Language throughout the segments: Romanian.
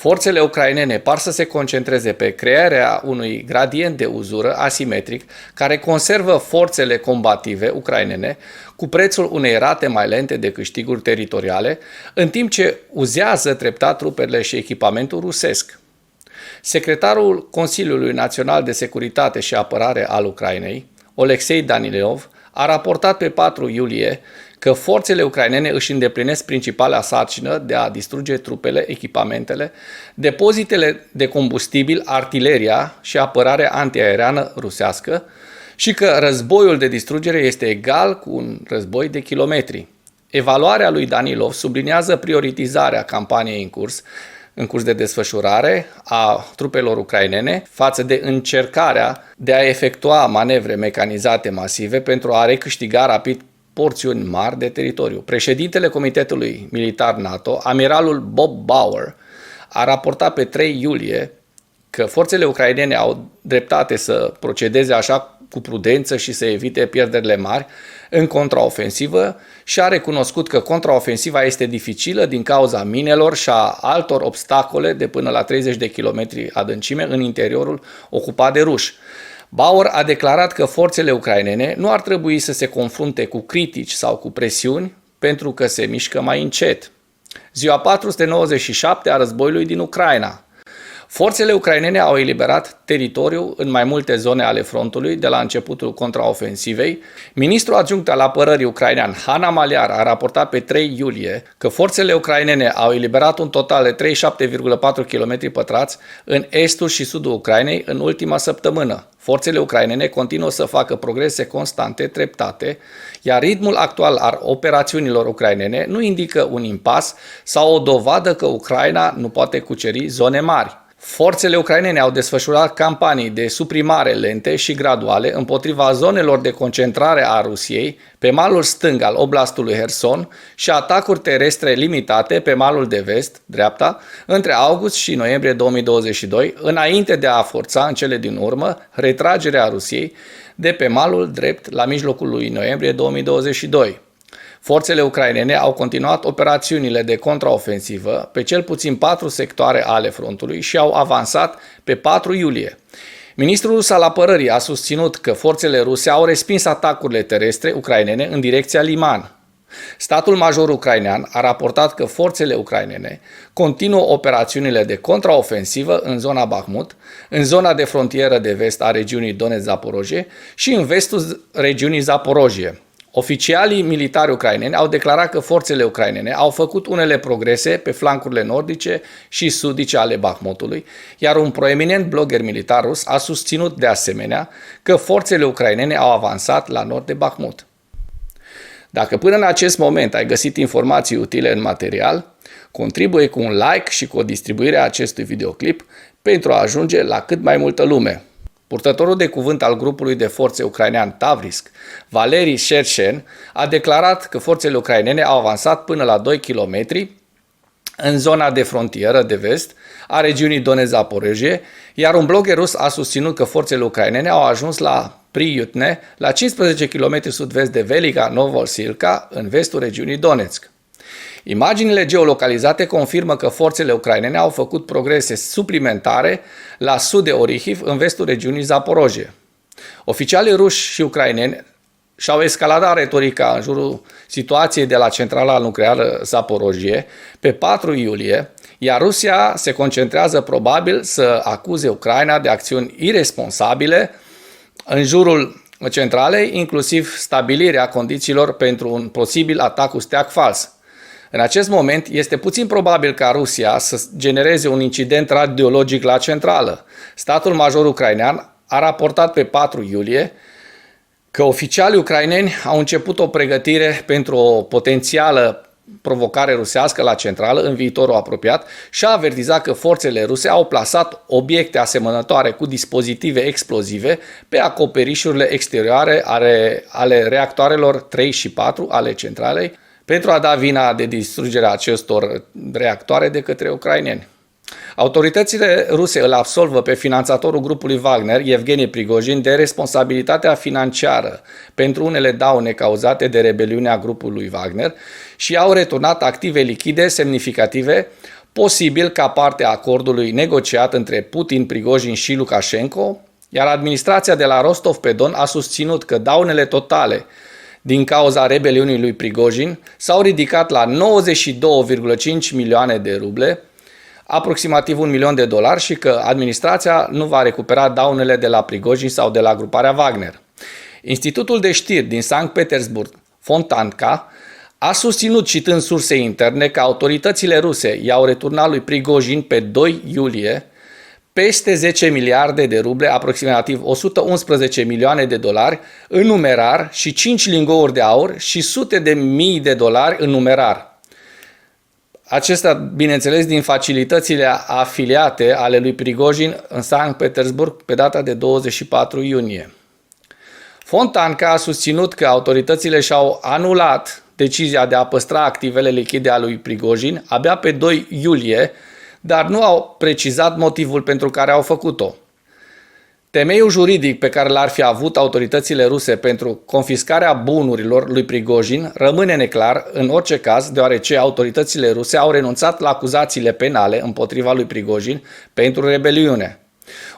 Forțele ucrainene par să se concentreze pe crearea unui gradient de uzură asimetric care conservă forțele combative ucrainene cu prețul unei rate mai lente de câștiguri teritoriale, în timp ce uzează treptat trupele și echipamentul rusesc. Secretarul Consiliului Național de Securitate și Apărare al Ucrainei, Oleksiy Danilov, a raportat pe 4 iulie că forțele ucrainene își îndeplinesc principala sarcină de a distruge trupele, echipamentele, depozitele de combustibil, artileria și apărarea antiaeriană rusească și că războiul de distrugere este egal cu un război de kilometri. Evaluarea lui Danilov subliniază prioritizarea campaniei în curs de desfășurare a trupelor ucrainene față de încercarea de a efectua manevre mecanizate masive pentru a recâștiga rapid porțiuni mari de teritoriu. Președintele Comitetului Militar NATO, amiralul Bob Bauer, a raportat pe 3 iulie că forțele ucrainene au dreptate să procedeze așa cu prudență și să evite pierderile mari în contraofensivă și a recunoscut că contraofensiva este dificilă din cauza minelor și a altor obstacole de până la 30 de kilometri adâncime în interiorul ocupat de ruși. Bauer a declarat că forțele ucrainene nu ar trebui să se confrunte cu critici sau cu presiuni pentru că se mișcă mai încet. Ziua 497 a războiului din Ucraina. Forțele ucrainene au eliberat teritoriu în mai multe zone ale frontului de la începutul contraofensivei. Ministrul adjunct al apărării ucrainean, Hanna Maliar, a raportat pe 3 iulie că forțele ucrainene au eliberat un total de 37,4 km² în estul și sudul Ucrainei în ultima săptămână. Forțele ucrainene continuă să facă progrese constante, treptate, iar ritmul actual al operațiunilor ucrainene nu indică un impas sau o dovadă că Ucraina nu poate cuceri zone mari. Forțele ucrainene au desfășurat campanii de suprimare lente și graduale împotriva zonelor de concentrare a Rusiei pe malul stâng al oblastului Herson și atacuri terestre limitate pe malul de vest, dreapta, între august și noiembrie 2022, înainte de a forța în cele din urmă retragerea Rusiei de pe malul drept la mijlocul lui noiembrie 2022. Forțele ucrainene au continuat operațiunile de contraofensivă pe cel puțin 4 sectoare ale frontului și au avansat pe 4 iulie. Ministrul rus al apărării a susținut că forțele ruse au respins atacurile terestre ucrainene în direcția Liman. Statul major ucrainean a raportat că forțele ucrainene continuă operațiunile de contraofensivă în zona Bahmut, în zona de frontieră de vest a regiunii Donetsk-Zaporozhye și în vestul regiunii Zaporozhye. Oficialii militari ucraineni au declarat că forțele ucrainene au făcut unele progrese pe flancurile nordice și sudice ale Bahmutului, iar un proeminent blogger militar rus a susținut de asemenea că forțele ucrainene au avansat la nord de Bahmut. Dacă până în acest moment ai găsit informații utile în material, contribuie cu un like și cu o distribuire a acestui videoclip pentru a ajunge la cât mai multă lume. Purtătorul de cuvânt al grupului de forțe ucrainean Tavrisk, Valeri Shershen, a declarat că forțele ucrainene au avansat până la 2 km în zona de frontieră de vest a regiunii Donetsk-Zaporozhye, iar un blogger rus a susținut că forțele ucrainene au ajuns la Priyutne, la 15 km sud-vest de Velika Novosilka, în vestul regiunii Donetsk. Imaginile geolocalizate confirmă că forțele ucrainene au făcut progrese suplimentare la sud de Orihiv, în vestul regiunii Zaporozhye. Oficialii ruși și ucraineni și-au escaladat retorica în jurul situației de la centrala nucleară Zaporozhye pe 4 iulie, iar Rusia se concentrează probabil să acuze Ucraina de acțiuni iresponsabile în jurul centralei, inclusiv stabilirea condițiilor pentru un posibil atac cu steag fals. În acest moment, este puțin probabil ca Rusia să genereze un incident radiologic la centrală. Statul major ucrainean a raportat pe 4 iulie că oficialii ucraineni au început o pregătire pentru o potențială provocare rusească la centrală în viitorul apropiat și a avertizat că forțele ruse au plasat obiecte asemănătoare cu dispozitive explozive pe acoperișurile exterioare ale reactoarelor 3 și 4 ale centralei, pentru a da vina de distrugerea acestor reactoare de către ucraineni. Autoritățile ruse îl absolvă pe finanțatorul grupului Wagner, Yevgeni Prigozhin, de responsabilitatea financiară pentru unele daune cauzate de rebeliunea grupului Wagner și au returnat active lichide semnificative posibil ca parte a acordului negociat între Putin, Prigojin și Lukashenko, iar administrația de la Rostov-pe-Don a susținut că daunele totale din cauza rebeliunii lui Prigojin s-au ridicat la 92,5 milioane de ruble, aproximativ $1.000.000 și că administrația nu va recupera daunele de la Prigojin sau de la gruparea Wagner. Institutul de știri din Sankt Petersburg, Fontanka, a susținut, citând surse interne, că autoritățile ruse i-au returnat lui Prigojin pe 2 iulie peste 10 miliarde de ruble, aproximativ 111 milioane de dolari în numerar și 5 lingouri de aur și sute de mii de dolari în numerar. Acestea, bineînțeles, din facilitățile afiliate ale lui Prigojin în Sankt Petersburg pe data de 24 iunie. Fontanka a susținut că autoritățile și-au anulat decizia de a păstra activele lichide a lui Prigojin abia pe 2 iulie, dar nu au precizat motivul pentru care au făcut-o. Temeiul juridic pe care l-ar fi avut autoritățile ruse pentru confiscarea bunurilor lui Prigojin rămâne neclar în orice caz, deoarece autoritățile ruse au renunțat la acuzațiile penale împotriva lui Prigojin pentru rebeliune.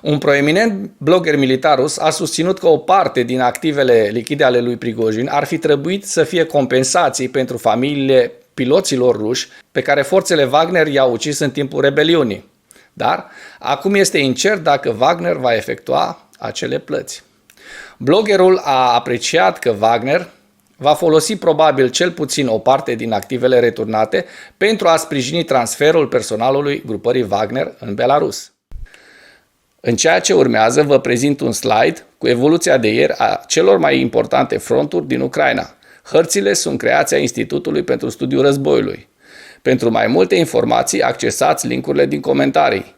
Un proeminent blogger militar rus a susținut că o parte din activele lichide ale lui Prigojin ar fi trebuit să fie compensații pentru familiile piloților ruși pe care forțele Wagner i-au ucis în timpul rebeliunii. Dar acum este incert dacă Wagner va efectua acele plăți. Bloggerul a apreciat că Wagner va folosi probabil cel puțin o parte din activele returnate pentru a sprijini transferul personalului grupării Wagner în Belarus. În ceea ce urmează vă prezint un slide cu evoluția de ieri a celor mai importante fronturi din Ucraina. Hărțile sunt creația Institutului pentru Studiul Războiului. Pentru mai multe informații, accesați linkurile din comentarii.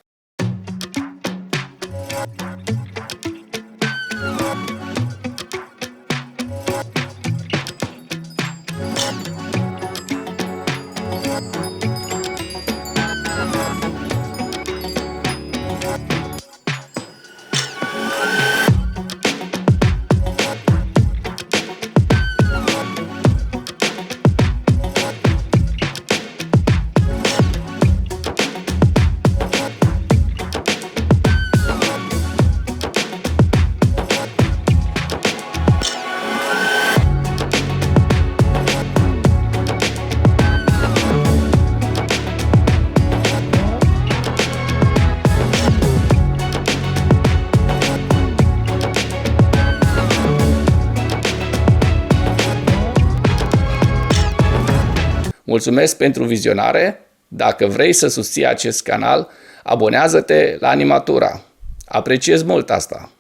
Mulțumesc pentru vizionare. Dacă vrei să susții acest canal, abonează-te la Animatura. Apreciez mult asta.